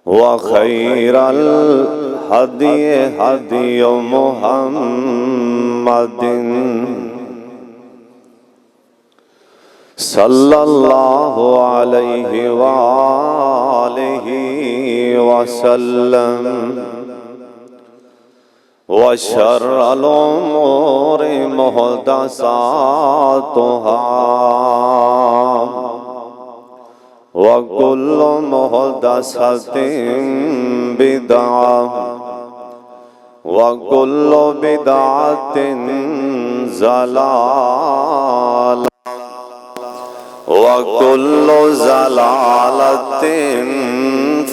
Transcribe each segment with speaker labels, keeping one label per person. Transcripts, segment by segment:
Speaker 1: व खैरल हदी हदी मुहम्मदिन सल्लल्लाहु अलैहि वालिहि वसल्लम व शर्रल उमूरि मुहदसातुहा व कुल्लु मुहदसतिन बिदअह व कुल्लु बिदअतिन ज़लाल व कुल्लु ज़लालतिन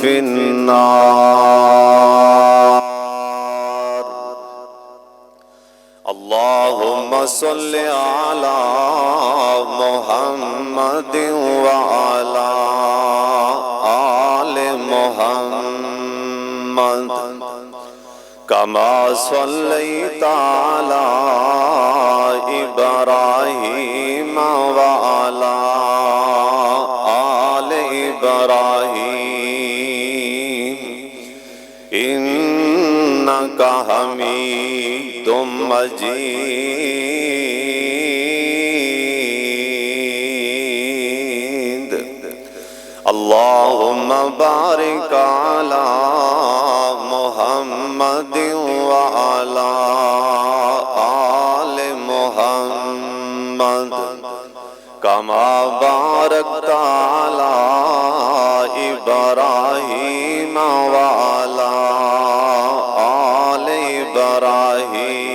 Speaker 1: फिन्नार। अल्लाहुम्मा सल्लि अला मुहम्मदिन व अला आलि मुहम्मद कमा सल्लैता अला इब्राहीम व अला आलि इब्राहीम इन्नका हमीदुम मजीद। अल्लाहुम्मा बारिक अला मुहम्मदिन व अला आलि मुहम्मद कमा बारकता अला इब्राहीम व अला आलि इब्राहीम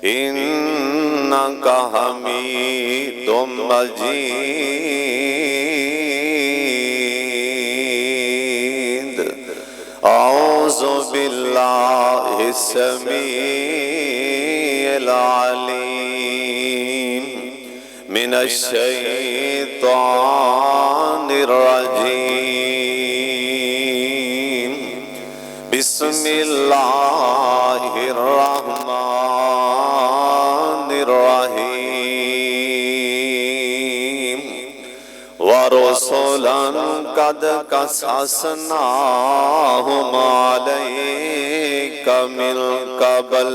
Speaker 1: इन्नका हमीदुम मजीद। औज़ु बिल्लाहि समीइल अलीम मिनश शैतानिर रजीम। बिस्मिल्लाहिर रहमानिर रहीम। व रुसुलन कद क़ससनाहुम अलैका मिन क़बल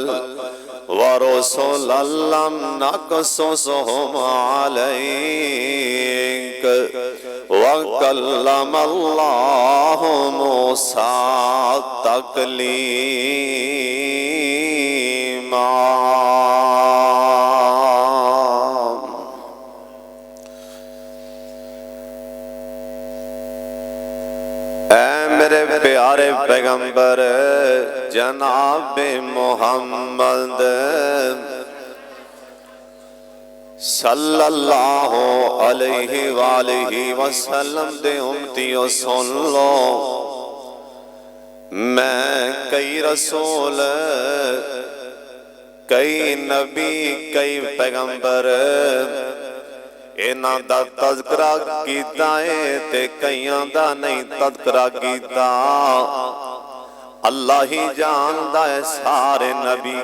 Speaker 1: व रुसुलन लम नक़सुसहुम अलैका व कल्लमल्लाहु मूसा तकलीमा। मेरे प्यारे पैगंबर जनाब मोहम्मद सल्लल्लाहु अलैहि वालिहि वसल्लम दे उम्मतियों सुन लो। मैं कई रसूल कई नबी कई पैगंबर इन्हां दा तज़किरा कीता है ते कईयां दा नहीं तज़किरा कीता। अल्लाह ही जानदा है सारे नबी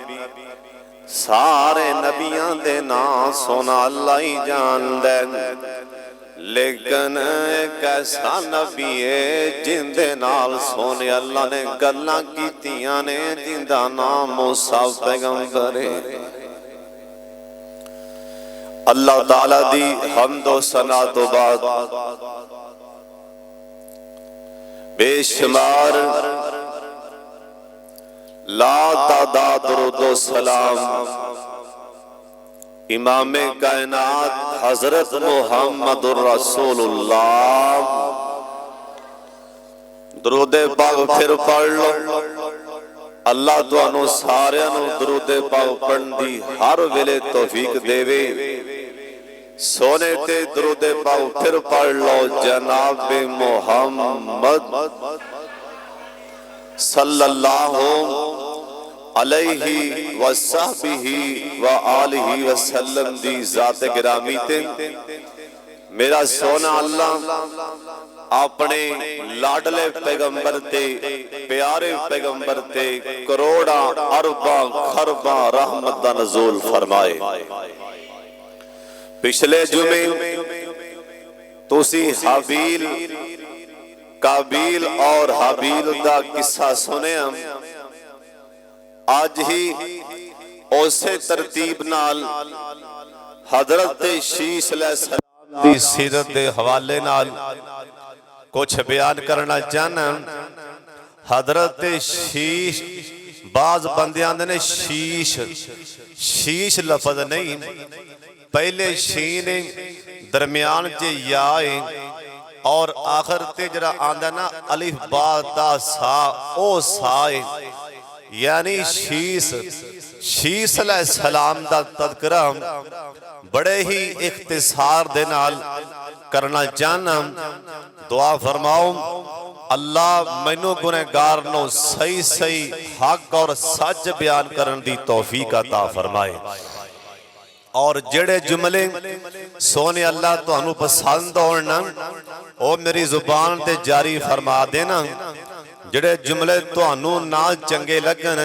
Speaker 1: सारे नबियां दे नाम सोना अल्लाह ही जानदा है। लेकिन एक ऐसा नबी है जिंदे नाल सोने अल्लाह ने गल्लां कीतियां ने जिंदा नाम मूसा पैगंबर है। अल्लाह ताला दी हम्दो सना तो बाद बेशुमार ला तादाद दुरूद सलाम इमामे कायनात हजरत मुहम्मदुर रसूलुल्लाह। दुरूदे पाक फिर पढ़ लो। अल्लाह तुहानू सारियां नू दुरूदे पाक पढ़न दी हर वेले तौफीक देवे। सोने ते दुरूदे पाक फिर पढ़ लो। जनाब मुहम्मद सल्लल्लाहु अलैहि वसहबिही व आलिहि वसल्लम दी जात गिरामी ते मेरा सोना अल्लाह अपने लाडले पैगंबर ते प्यारे पैगंबर ते करोड़ा अरबा खरबा रहमत दा नज़ूल फरमाए। पिछले जुमे तुसी हाबील काबील और हाबील दा किस्सा सुनिया। आज ही उसे तरतीब नाल हजरत शीश अलैहिस्सलाम दी सीरत दे हवाले नाल कुछ बयान करना चाहना। हजरत शीश बाज बंदियां ने शीश शीश लफज नहीं, पहले शीन दरम्यान च या और आखिर ते जरा आंदा ना अलिफ बा ता सा ओ सा, यानी शीश शीश अलैहिस्सलाम दा तज़किरा बड़े ही इख्तिसार दे नाल करना चाहना। दुआ फरमाओ अल्लाह मैनू गुनहगार नूं सही सही हक और सच बयान करन दी तौफीक अता फरमाए। और जेड़े जुमले सोने अल्लाह तुहानू पसंद होण ओ मेरी जुबान ते जारी फरमा देना। जेड़े जुमले तुहानू ना चंगे लगन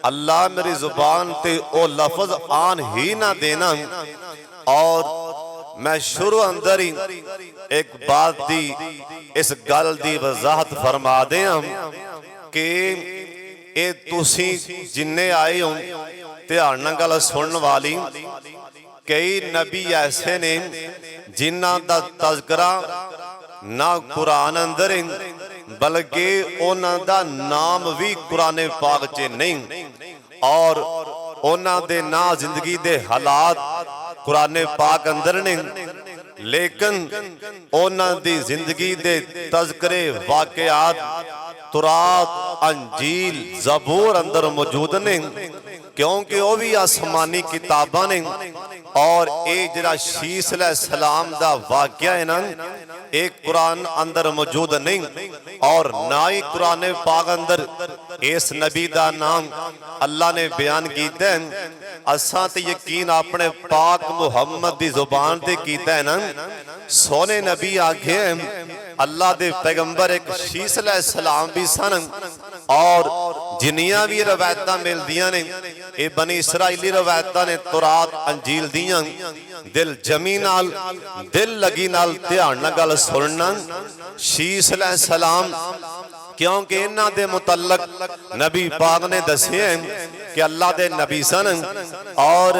Speaker 1: अल्लाह मेरी जुबान ते ओ लफज आन ही ना देना। और मैं शुरू अंदर ही एक बात दी इस गल दी वजाहत फरमा दें कि ए तुसी जिन्ने आए हो ध्यान नाल गल सुनने वाली, कई नबी ऐसे ने जिन्हां दा तज़किरा ना कुरान अंदर बल्कि उन्हां दा नाम भी कुरान पाक च नहीं, और उन्हां दे ना जिंदगी दे हालात कुरान पाक अंदर ने, लेकिन उन्हां दी जिंदगी दे तज़किरे वाक़यात तुरात अंजील ज़बूर अंदर मौजूद ने, क्योंकि वह भी आसमानी किताबां ने। और ये जरा शीश अलैहिस्सलाम दा वाक़या है ना, एक कुरान अंदर मौजूद नहीं और ना ही कुरान पाक अंदर इस नबी दा नाम अल्लाह ने बयान किया है। असां ते यकीन अपने पाक मुहम्मद दी जुबान ते कीता है ना। सोने नबी आखे अल्लाह दे पैगंबर एक शीश अलैहिस्सलाम भी सन, और जिन्नियां भी रवायत मिलदियां ने ये बनी इसराइली रवायत ने तुरात अंजील दियां। दिल जमी नाल दिल लगी नाल ध्यान नाल गल सुनना। शीश अलैहिस्सलाम क्योंकि इन्हां दे मुतल्लक नबी पाक ने दसे कि अल्लाह दे नबी सन, और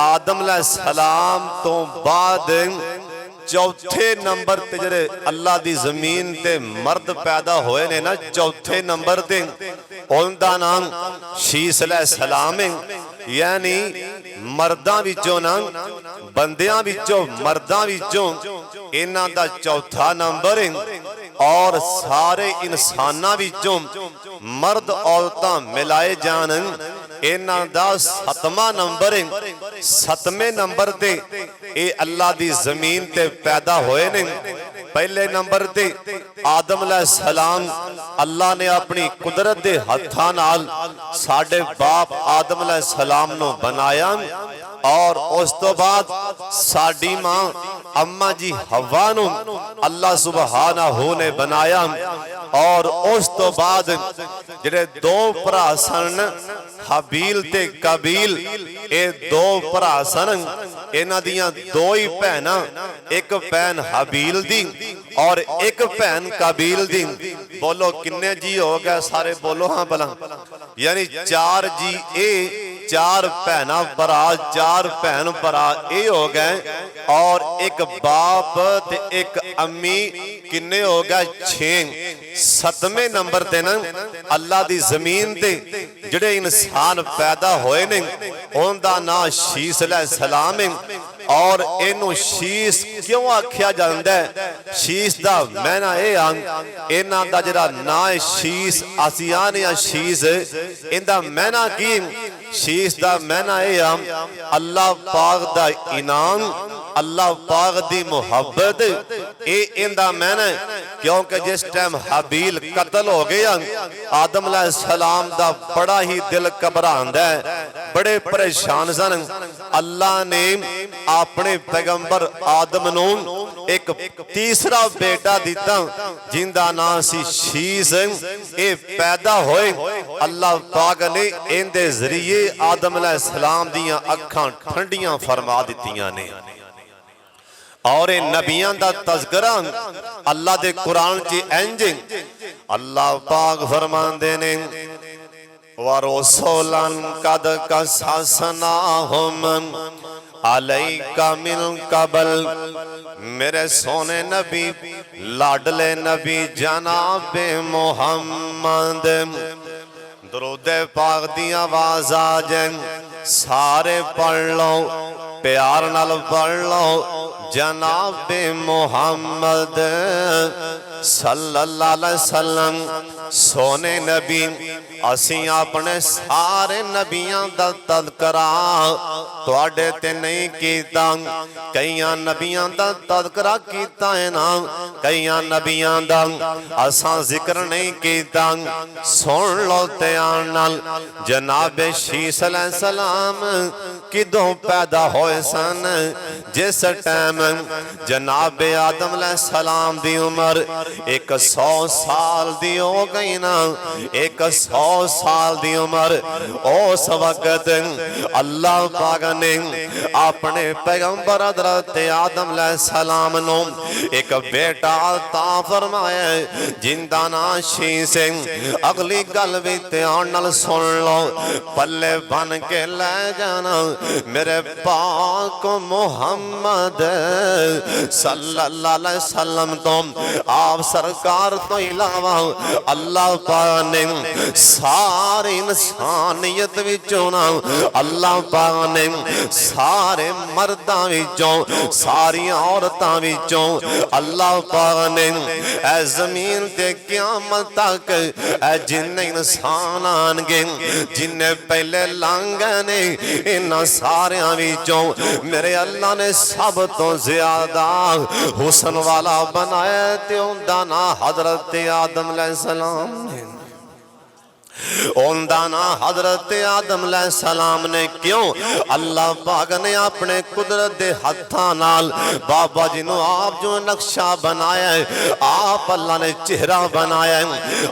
Speaker 1: आदम अलैहिस्सलाम तो बाद चौथे नंबर ते जेरे अल्लाह दी जमीन ते मर्द पैदा होए ने ना, चौथे नंबर ते उनदा नाम शीश अलैहिस्सलाम है। यानी मर्दां विचों ना बंदियां विचों मर्दां विचों इन्हां दा चौथा नंबर है, और सारे इंसानां विचों मर्द औरतां मिलाए जान इन्हां दा 7वां नंबर है। 7वें नंबर ते ये अल्लाह दी जमीन ते पैदा होए ने। पहले नंबर ते आदम अलैहिस्सलाम अल्लाह ने अपनी कुदरत दे हत्थां नाल साडे बाप आदम अलैहिस्सलाम नूं बनाया, और उस तो बाद साडी मां अम्मा जी हवा नूं अल्लाह सुबहानहू ने बनाया। और उस तो बाद जेडे दो भरा सन हाबील ते काबील, ये दो भरा सन, इन्हां दियां दो ही भैनां, एक भैन हाबील दी और एक भैन काबील दी। बोलो किन्ने जी हो गए सारे, बोलो हाँ भला। यानी 4 जी ए, 4 भैनां भरा, 4 भैन भरा ये हो गए, और एक बाप ते एक अम्मी, किन्ने हो गए 6। 7वें नंबर ते ना अल्लाह दी जमीन ते जेड़े इंसान पैदा होए ने उनदा नाम शीश अलैहिस्सलाम है। और इनू शीश क्यों आख्या जाता है? शीश दा मैना ये इन्हां दा जेड़ा ना है शीश, आसियान या शीश, इनदा मैना की? शीश दा मैना ये अल्लाह पाक दा इनाम, अल्लाह पाक दी मुहब्बत, ये इंदा मैना। क्योंकि जिस टाइम हाबील कत्ल हो गया आदम अलैहिस्सलाम दा बड़ा ही दिल घबरांदा है, बड़े परेशान सन। अल्लाह ने अपने पैगंबर आदम नूं एक तीसरा बेटा दिता जिंदा नाम सी शीश। ये पैदा होए अल्लाह पाक ने इनदे जरिए आदम अलैहिस्सलाम दियां अखां ठंडियां फरमा दित्तियां ने। और नबियां दा तज़किरा अल्लाह दे कुरान च इंज अल्लाह पाक फरमांदे ने वरसूलन कद कससनाहुम अलैका मिन कबल, मेरे सोने नबी लाडले नबी जनाबे मोहम्मद। दरूद पाक दी आवाज आ जाए, सारे पढ़ लो, प्यार नाल पढ़ लो। जनाबे मोहम्मद सल्लल्लाहु अलैहि वसल्लम सोने नबी, असी अपने सारे नबियां दा तज़किरा तुहाडे ते नहीं कीता। कईयां नबियां दा तज़किरा कीता है ना, कईयां नबियां दा असां जिक्र नहीं कीता। सुन लो ध्यान नाल, जनाबे शीस अलैहिस्सलाम किदों पैदा होए सन? जिस टाइम जनाबे आदम अलैहिस्सलाम दी उम्र 100 साल दी हो गई ना, 100 साल दी उम्र, उस वक्त अल्लाह पाक ने अपने पैगंबर हज़रत आदम अलैहिस्सलाम नु एक बेटा अता फरमाया जिंदा ना शीस। अगली गल भी ध्यान नाल सुन लो, पल्ले बन के ले जाना मेरे पाक मोहम्मद सल्लल्लाहु अलैहि वसल्लम तो आप सरकार तो इलावा अल्लाह पाक ने सारे इंसानियत विचों ना, अल्लाह पाक ने सारे मर्दां विचों सारी औरतां विचों अल्लाह पाक ने ऐ जमीन ते क़यामत तक ऐ जिन्ने इंसान आनगे, जिन्ने पहले लांघे ने, इन्हां सारियां विचों मेरे अल्लाह ने सब तो ज्यादा हुस्न वाला बनाया ते उनदा ना हजरत आदम अलैहिस्सलाम ने। उनदा ना हजरत आदम अलैहिस्सलाम ने। क्यों? अल्लाह पाक ने अपने कुदरत दे हत्थां नाल बाबा जी नु आप जो नक्शा बनाया है, आप अल्लाह ने चेहरा बनाया है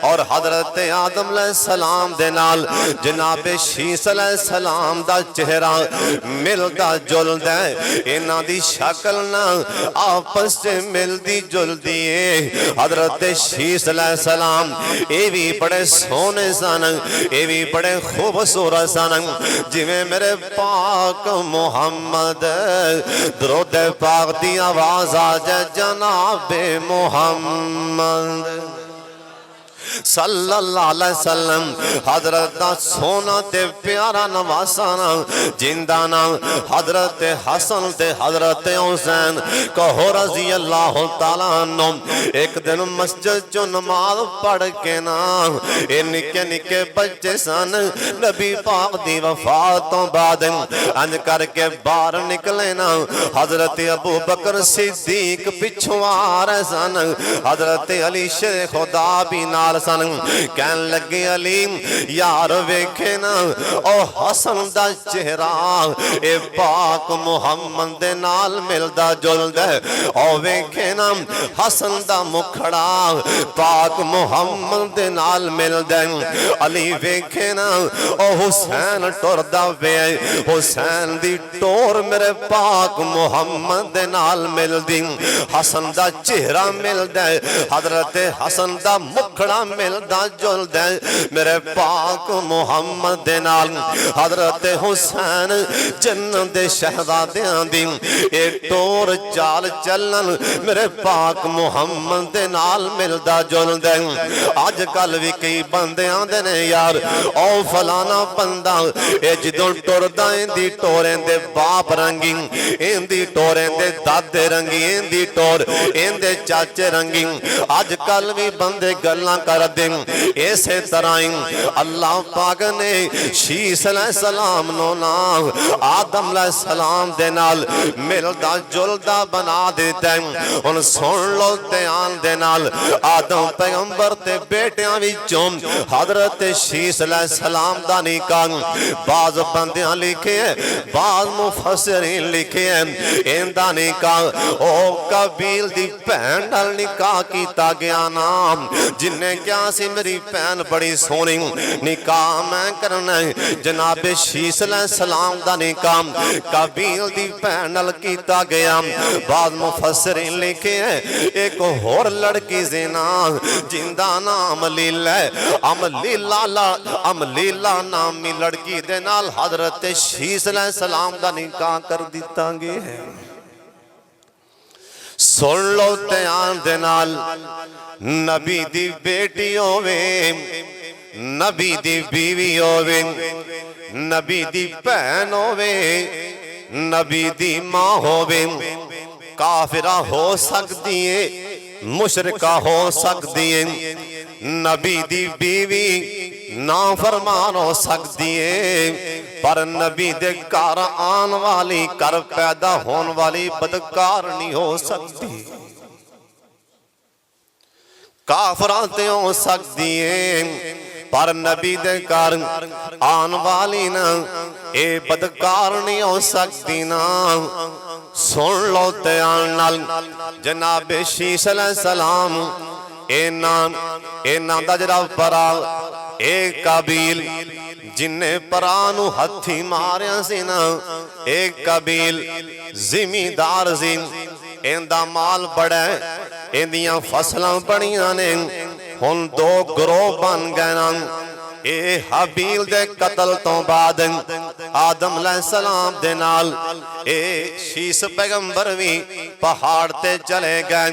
Speaker 1: और हजरत आदम अलैहिस्सलाम दे नाल जनाबे शीस अलैहिस्सलाम दा चेहरा मिलदा जुलदा है। इन्हां दी शक्ल ना आपस च मिलदी जुलदी है। हजरत शीस अलैहिस्सलाम ये भी बड़े सोने सन, ये भी बड़े खूबसूरत सन, जिवें मेरे पाक मोहम्मद। दरूद पाक दी आवाज आ जाए, जनाबे मोहम्मद सल्लल्लाहु अलैहि वसल्लम हजरत दा सोना ते प्यारा नवासाना जिंदा ना हजरत हसन ते हजरत हुसैन कहो रजी अल्लाह तआला अन्हु एक दिन मस्जिद चो नमाज पढ़ के ना, ये निके निके बच्चे सन, नबी पाक दी वफात तो बाद अंज करके बाहर निकले ना, हजरत अबू बकर सिद्दीक पिछों आ रहे सन, हजरत अली शेख खुदा भी नाल सन। कहन लगे अली यार वेखे ना ओ हसन दा चेहरा ए पाक मोहम्मद दे नाल मिलदा जुलदा, ओ वेखे ना हसन दा मुखड़ा पाक मोहम्मद दे नाल मिलदा। अली वेखे ना ओ हुसैन टुरदा वे, हुसैन दी टोर मेरे पाक मोहम्मद दे नाल मिलदी, हसन दा चेहरा मिलदा, हजरत हसन दा मुखड़ा मिलदा जुलदा मेरे पाक मोहम्मद दे नाल। हजरत हुसैन जन्नत दे शहजादियां दी ए टोर चाल चलन मेरे पाक मोहम्मद दे नाल मिलदा जुलदा। अज कल भी कई बंदे आंदे ने यार ओ फलाना बंदा ए जदों टुरदा इंदी टोरें दे बाप रंगी, इंदी टोरें दे दादे रंगी, इंदी टोर इंदे चाचे रंगी। अज कल भी बंदे गल्लां करदे इसे तरह ही अल्लाह पाक ने शीस अलैहिस्सलाम नो ना आदम अलैहिस्सलाम दे नाल मिलदा जुलदा बना दिता है। हुण सुन लो ध्यान दे नाल, आदम पैगंबर ते बेटियां विचों हजरत शीस अलैहिस्सलाम दा निकाह बाज बंदियां लिखे है, बाज मुफस्सिरीन लिखे है, इंदा निकाह ओ कबील दी भैन नाल निकाह कीता गया ना, जिन्ने क्या क्या सी मेरी भैन बड़ी सोहनी, निकाह मैं करना जनाबे शीस अलैहिस्सलाम दा निकाह काबील दी भैन नाल कीता गया। बाद मुफस्सिरीन लिखे है एक होर लड़की ज़िना जिंदा नाम लीला, अमलीला नामी लड़की दे नाल हजरत शीस अलैहिस्सलाम दा निकाह कर दिता गया है। सुन लो ध्यान दे नाल, नबी दी बेटी होवे, नबी दी बीवी होवे, नबी दी भैन होवे, नबी दी मां होवे, काफिरा हो सकती है, मुशरिका हो सकती है, नबी दी बीवी नाफरमान हो सकती है, पर नबी दे घर आन वाली, घर पैदा होने वाली बदकार नहीं हो सकती। काफरा ते हो सकती है, पर नबी दे घर आन वाली ना ए बदकार नहीं हो सकती ना। सुन लो ध्यान नाल, जनाबे शीस अलैहिस्सलाम इन्हां दा जरा परा ए काबील जिन्हें परा नू हथी मारिया सी ना, एक काबील जिमीदार सी, इंदा माल बड़ा है, इंदियां फसलां बड़ियां ने, हुण दो ग्रोह बन गए ना। ए हाबील दे कतल तो बाद आदम अलैहिस्सलाम दे नाल ए शीस पैगंबर भी पहाड़ ते चले गए,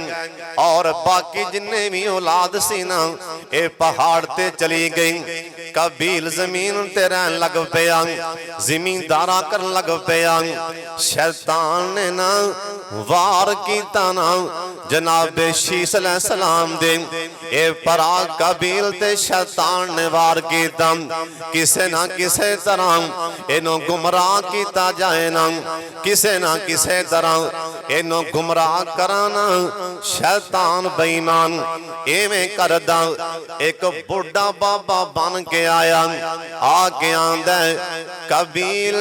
Speaker 1: और बाकी जिन्ने भी औलाद सी ना ए पहाड़ ते चली गई। काबील जमीन ते रहन लग पिया, जिमींदारा करन लग पिया। शैतान ने ना वार कीता ना जनाबे शीस अलैहिस्सलाम दे ए परा काबील ते शैतान ने वार कीता। किसे ना किसे तरह इन्हों गुमराह किया जाए ना, किसे ना किसे तरह इन्हों गुमराह कराना। शैतान बेईमान इवें करदा, एक बुढ़ा बाबा बन के आया, आके आंदा काबील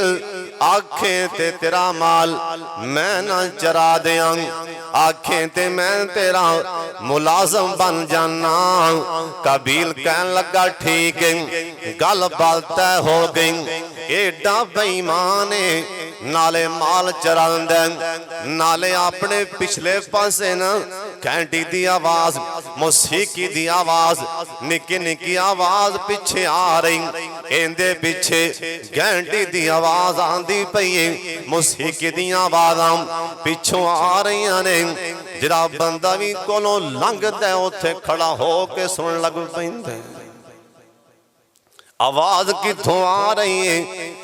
Speaker 1: आखे ते तेरा माल मैं ना चरा दिया, आखे ते मैं तेरा मुलाजम बन जाना। काबील कहन लगा ठीक है, गल बात तय हो गई। एडा बेईमान है, नाले माल चरांदा, नाले अपने पिछले पासे ना घंटी दी आवाज, मौसीकी दी आवाज, निकी निकी आवाज पिछे आ रही, इंदे पिछे घंटी दी आवाज आंदी पई है, मौसीकी दी आवाज़ां पिछों आ रही ने। जिहड़ा बंदा भी कोलों लंघदा उत्थे खड़ा हो के सुन लग पैंदा, आवाज किथों आ रही है?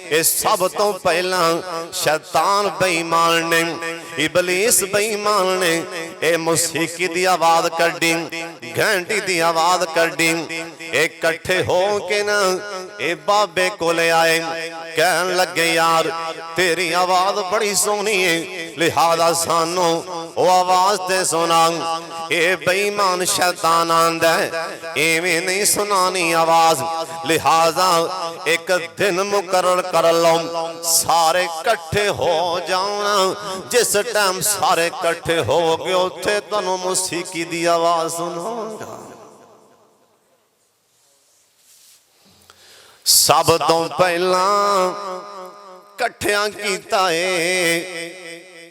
Speaker 1: ये सब तो पहला शैतान बेईमान ने, इबलीस बेईमान ने ए मौसीकी दी आवाज कड्डी, घंटी दी आवाज कड्डी। इकट्ठे हो के ना ए बाबे कोले आए, कहन लगे यार तेरी आवाज बड़ी सोहनी है, लिहाजा सानू ओ आवाज ते सुना। ए बेईमान शैतान आंदा एवें नहीं सुनानी आवाज, लिहाजा एक दिन मुकर्रर कर लो, सारे इकट्ठे हो जाना। जिस टाइम सारे इकट्ठे हो गए उत्थे तुहानू मौसीकी दी आवाज सुनाऊंगा। सब तो पहला कट्ठियां कीता है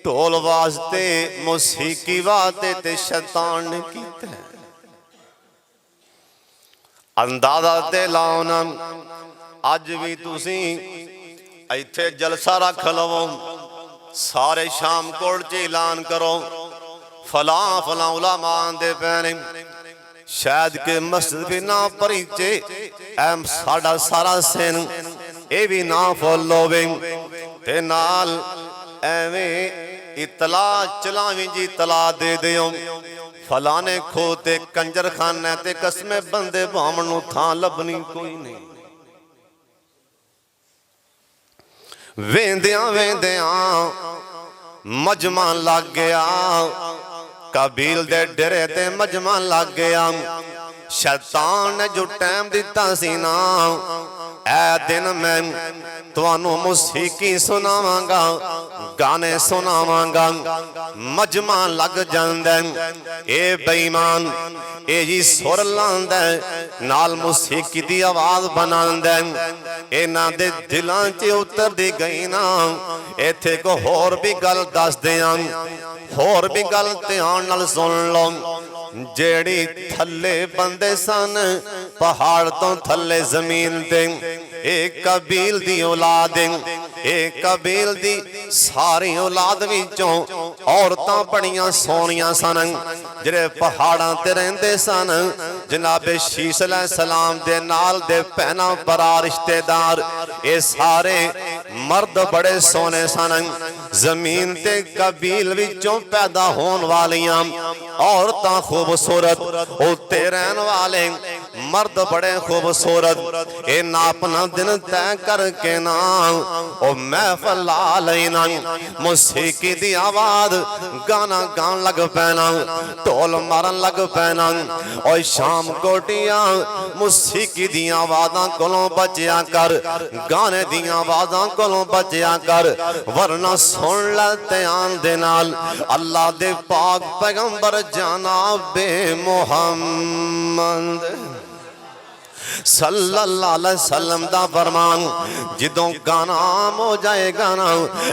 Speaker 1: ढोल वास्ते, मौसीकी वास्ते ते शैतान ने कीता है। अंदाजा ते लाओ ना, अज भी तुसी इत्थे जलसा रख लवो, सारे शाम कोट च ऐलान करो फलां फलां उलमा दे पैने, शायद के मस्जिद भी ना परिचे एम साडा सारा सिन ए भी ना फुल होवे, ते नाल एवें इतला चलावी जी तला दे दियो फलाने खो ते कंजर खाना ते कसमे बंदे भावण नूं थां लभनी कोई नहीं। वेंदियां वेंदियां मजमा लग गया, काबील दे डेरे ते मजमा लग गया। शैतान ने जो टाइम दिता सी ना ऐ दिन मैं तुहानू मुसीकी सुनावांगा, गाने सुनावांगा, मजमा लग जांदा ए बेईमान ए जी सुर लांदा नाल मुसीकी दी आवाज बनांदा इन्हां दे दिलां च उतरदी गई ना। इत्थे को होर भी गल दस दियां, होर भी गल ध्यान नाल सुन लो। जेड़ी थल्ले बंदे सन पहाड़ तो थल्ले जमीन ते एक कबील दी औलाद, एक कबील दी सारी औलाद विचों औरतां बड़ियां सोहणियां सन जेड़े पहाड़ां ते रहिंदे सन। जनाबे शीश अलैहिस्सलाम दे नाल दे भैणां भरा रिश्तेदार ये सारे मर्द बड़े सोहने सन। जमीन ते कबील विचों पैदा होने वालियां औरतां खूबसूरत, उत्ते रहन वाले मर्द बड़े खूबसूरत। ए नापना दिन तय करके ना ओ महफिल ला लेना, मुसीकी दी आवाज गाना गान लग पैना, ढोल मारन लग पैना। और शाम कोटिया मुसीकी दी आवाज़ां कोलों बचिया कर, गाने दी आवाज़ां कोलों बचिया कर, वरना सुन ले ध्यान दे नाल अल्लाह दे पाक पैगंबर जनाबे मुहम्मद सल्लल्लाहु अलैहि वसल्लम दा फरमान जिदों गाना आम हो जाएगा ना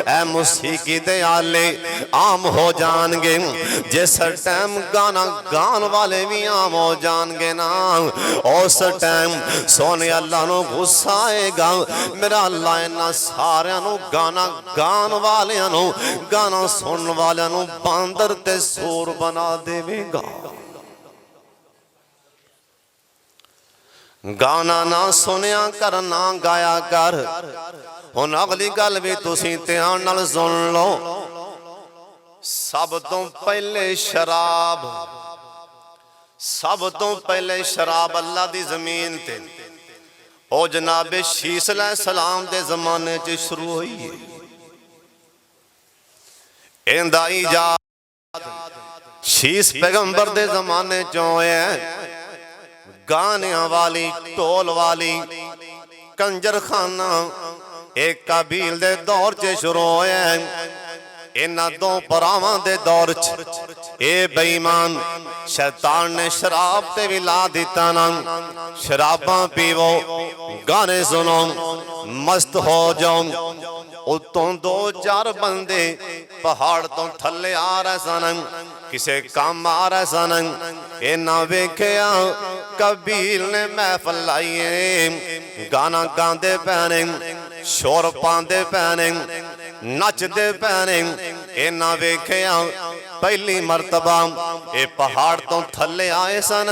Speaker 1: ऐ मुसीकी दे आले आम हो जाएंगे। जिस टाइम गाना गान वाले भी आम हो जाएंगे ना उस टाइम सोने अल्लाह नू गुस्सा आएगा। मेरा अल्लाह इन्हां सारियां नू गाना गान वालियां नू, गाना सुनने वालियां नू बांदर ते सूर बना देवेगा। गाना ना सुनिया कर, ना गाया कर। हुण अगली गल भी तुसीं ध्यान नाल सुन लो। सब तो पहले शराब, सब तो पहले शराब अल्लाह दी जमीन ते ओ जनाबे शीस अलैहिस्सलाम दे जमाने च शुरू हुई है। इंदा इजाद शीस पैगंबर दे जमाने चों है। गाने वाली, ढोल वाली, कंजर खाना एक कबील दे दौर च शुरू होया। इन्हां दो भरावां दे दौर च ए बेईमान शैतान ने शराब ते भी ला दिता ना। शराबां पीवो, गाने सुनो, मस्त हो जाओ। उतों दो चार बंदे पहाड़ तो थले आ रहे सन, किसे काम आ रहे सन। इन्हां वेखिया कबील ने महफिल लाई है, गाना गांदे पैने, शोर पांदे पैने, नचदे पैने। इन्हां वेखिया पहली मरतबा ये पहाड़ तो थले आए सन।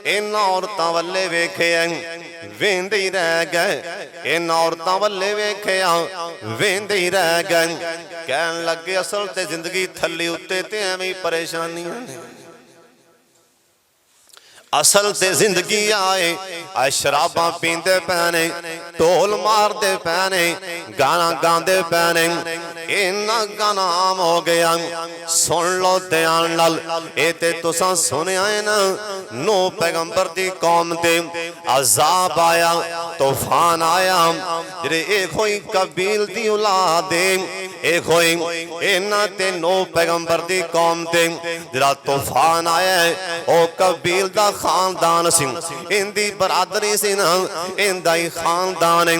Speaker 1: इन्हां औरतां वल्ले वेखिया वेंदे ही रह गए, इन औरतां वल्ले वेखिया वेंदे ही रह गए। कहन लगे असल ते जिंदगी थल्ली उत्ते ते एवें परेशानियां ने। असल ते जिंदगी आए शराबां पींदे पैने, ढोल मारदे पैने, गाना गांदे पैने। इन्ना गाना आम हो गया। सुन लो ध्यान नाल, ए ते तुसां सुनिया है ना। नो पैगंबर दी कौम ते अजाब आया, तूफान आया। जेड़े एक होई कबील दी औलाद एक होई इन्हां ते नो पैगंबर दी कौम ते जेड़ा तूफान आया ओ कबील दा खानदान सिंह, इंदी बरादरी सी ना, इंदा ही खानदान है,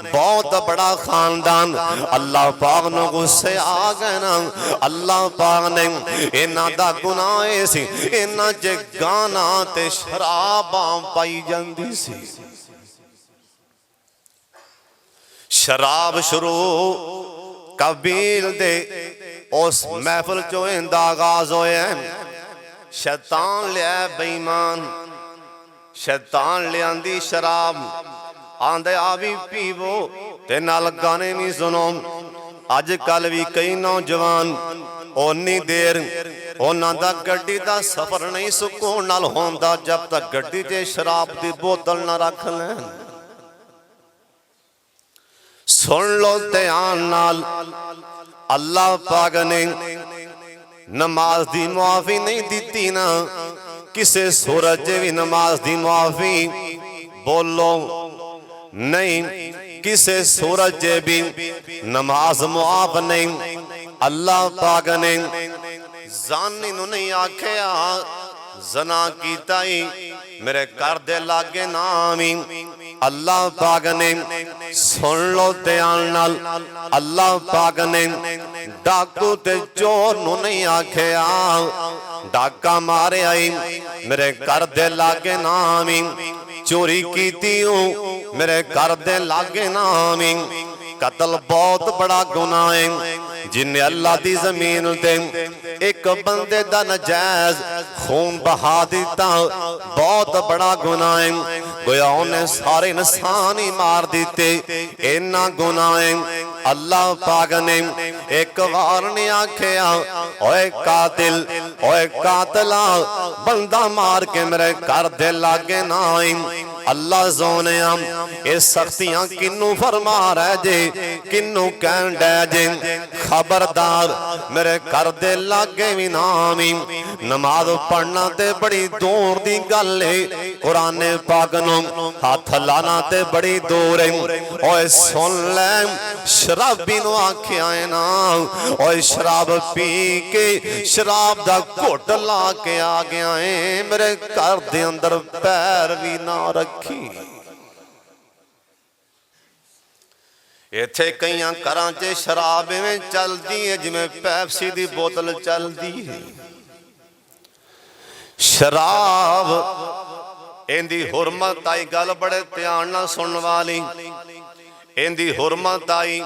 Speaker 1: बहुत बड़ा खानदान। अल्लाह पाक नू गुस्से आ गए ना। अल्लाह पाक ने इन्हां दा गुनाह सी, इन्हां च गाना ते शराबां पाई जांदी सी। शराब शुरू कबील दे उस महफिल चो इंदा आगाज होया। शैतान लिया बेईमान, शैतान लियांदी शराब, आंदे आ भी पीवो ते नाल गाने भी सुनो। अज कल भी कई नौजवान ओनी देर उन्हां दा गड्डी दा सफर नहीं सुकून नाल होंदा जब तक गड्डी च शराब दी बोतल ना रख लैन। सुन लो ध्यान नाल, अल्लाह पाक ने नमाज दी मुआफी नहीं दी ना, किसे सूरज भी नमाज दी मुआफी। बोलो नहीं किसे सूरज भी नमाज मुआफ नहीं। अल्लाह पाक ने जानी नू नहीं आखिया जना कीता ही मेरे घर दे लागे नामी। अल्लाह पाक ने सुन लो ध्यान नाल, अल्लाह पाक ने डाकू ते चोर नू नहीं आखिया डाका मारे आई मेरे घर दे लागे नामी। चोरी कीती हूं मेरे घर दे लागे नामी। कत्ल बहुत बड़ा गुनाह है। जिन्हें अल्लाह दी जमीन ते एक बंदे दा नजायज खून बहा दिता बहुत बड़ा गुनाह है। गोया उन्हें सारे इंसान ही मार दिते, इन्ना गुनाह है। अल्लाह पाक ने एक बार ने आखिया ओए कातिल ओए कातला बंदा मार के मेरे घर दे लागे ना आई। अल्लाह सोने ये सख्तियां किन्नू फरमा रहे जे किन्नू कहन डे जे खबरदार मेरे घर दे लागे भी ना आवी। नमाज पढ़ना ते बड़ी दूर दी गल है, कुरान पाक नू हाथ लाना ते बड़ी दूर है। ओए सुन ले शराबी नू आखिया है ना ओए शराब पी के शराब दा घुट ला के आ गया है मेरे घर दे अंदर पैर भी ना रखी। इत्थे कई घरां च शराब इवें चलदी है जिवें पैप्सी दी बोतल चलदी है। शराब इंदी हुरमत आई गल बड़े ध्यान नाल सुनने वाली। इंदी हुरमत आई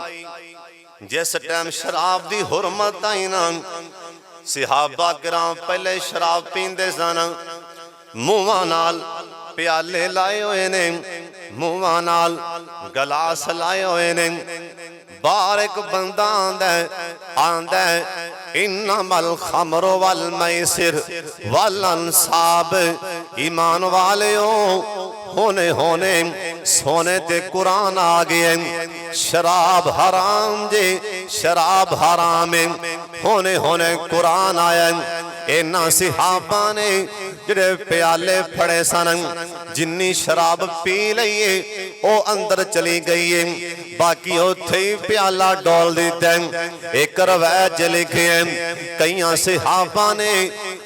Speaker 1: जिस टाइम शराब दी हुरमत आई ना सहाबा किराम पहले शराब पींदे सन, मुंहां नाल प्याले लाए हुए ने, मुंहां नाल गलास लाए हुए ने। बाहर एक बंदा आंदा इन्नमल खमरो वल मैसिर वल अंसाब। ईमान वालेओ होने होने सोने ते कुरान आ गए। शराब हराम जे शराब हराम है, होने होने कुरान आया। इन्ना सहाबा ने जिहड़े प्याले फड़े सन जिन्नी शराब पी लईए ओ अंदर चली गई है, बाकी उत्थे ही प्याला डोल दिता है। एक रवायत च लिखे कई सहाबा ने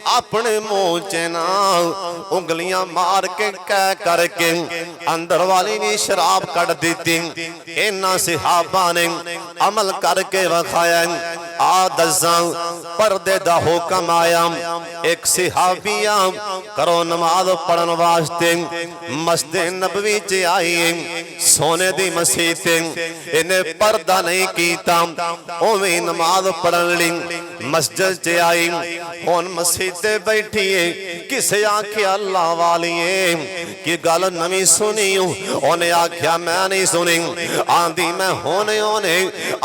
Speaker 1: अपने मुंह च ना उंगलियां मार के कह करके अंदर वाली भी शराब कट दी। इन्ना सहाबा ने अमल करके वखाया। आ दसा पर्दे दा हुक्म आया। एक सहाबिया करो नमाज पढ़न वास्ते मस्जिद नबवी च आई, सोने दी मसीत इन्हें पर्दा नहीं कीता, ओवें नमाज पढ़न लई मस्जिद च आई। हुण मसीत बैठी है, किसे आख्या अल्लाह वाली कि गल नवी सुनी। उन्हें आख्या मैं नहीं सुनी। आंदी मैं होने होने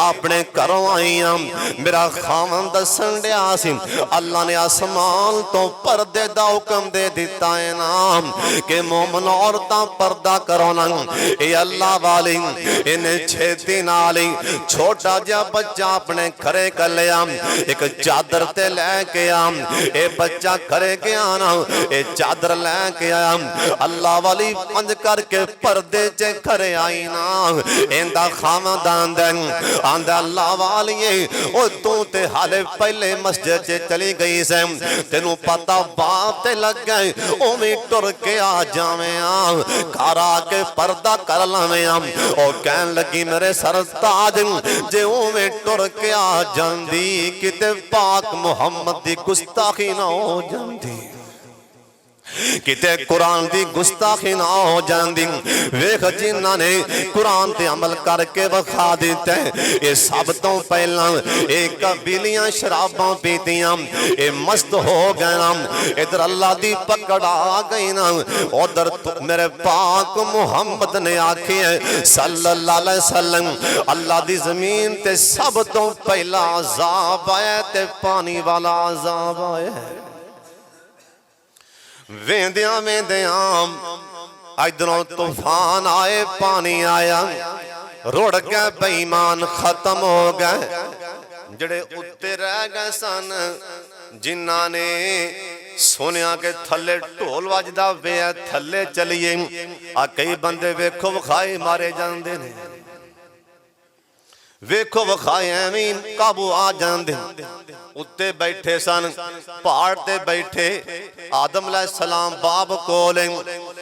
Speaker 1: अपने घरों आई हाँ, मेरा खावन दसन दिया सी अल्लाह ने आसमान तो पर्दे दा हुक्म दे दिता है ना कि मोमन औरतां पर्दा करो ना। ये अल्लाह वाली इन्हें छेती नाल ही छोटा जा बच्चा अपने घरे कर लिया, एक चादर ते लेके आ। ये बच्चा घरे गया ना, ये चादर लेके आया। अल्लाह वाली पंज करके पर्दे च घरे आई ना। इंदा खावंदान आंदा अल्लाह वाली ओ तू ते हाले पहले मस्जिद च चली गई से, तेनू पता बाप ते लग गए ओवें टुर के आ जावे घर आके पर्दा कर लावे। ओ कहन लगी मेरे सरताज जे ओवें टुर के आ जांदी किते पाक मुहम्मद दी गुस्ताखी ना हो जांदी, किते कुरान दी गुस्ताखी ना हो जाती। वेख जिन्हां ने कुरान ते अमल करके विखा दिता ये सब तो पहला एक बिलियां शराबां पीतियां ये मस्त हो गए। इधर अल्लाह दी पकड़ आ गई ना, उधर मेरे पाक मुहम्मद ने आखे सल्लल्लाहु अलैहि वसल्लम अल्लाह दी जमीन ते सब तो पहला अजाब आया ते पानी वाला अजाब आया। वेंदिया वेंदिया इधरों तूफान आए, पानी आया, रुड़ गए बेईमान खत्म हो गए। जड़े उत्ते रह गए सन जिन्हां ने सुनिया के थले ढोल वजदा वे थले चलिए आ कई बंदे वेखो विखाए मारे जाते ने वेखो विखाए एवं काबू आ जाते उत्ते बैठे सन पहाड़ ते बैठे आदम अलैहिस्सलाम बाप कोल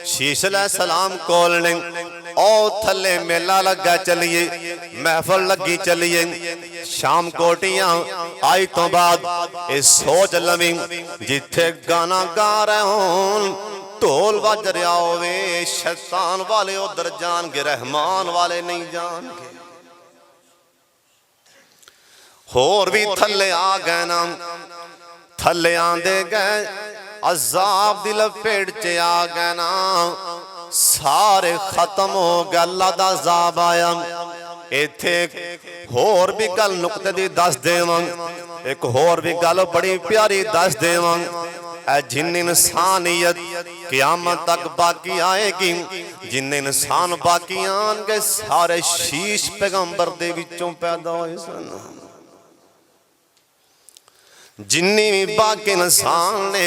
Speaker 1: शीश अलैहिस्सलाम कोल ने ओ थले मेला लगा चलिए महफल लगी चलिए शाम कोटियां आई तो बाद ये सोच लवी जिथे गाना गा रहे होन ढोल बज रहा होवे शैतान वाले उधर जाणगे रहमान वाले नहीं जाणगे होर भी थले आ गए ना थले आंदे गए अजाब दी लपेट च आ गए ना सारे खत्म हो गया अल्लाह दा अजाब आया इथे होर भी गल नुकते दी दस देवां एक होर भी गल बड़ी प्यारी दस देवां जिन इंसानियत क़यामत तक बाकी आएगी जिन इंसान बाकी आएंगे सारे शीश पैगंबर दे विचों पैदा होए सन जिन्नी भी बाकी इंसान ने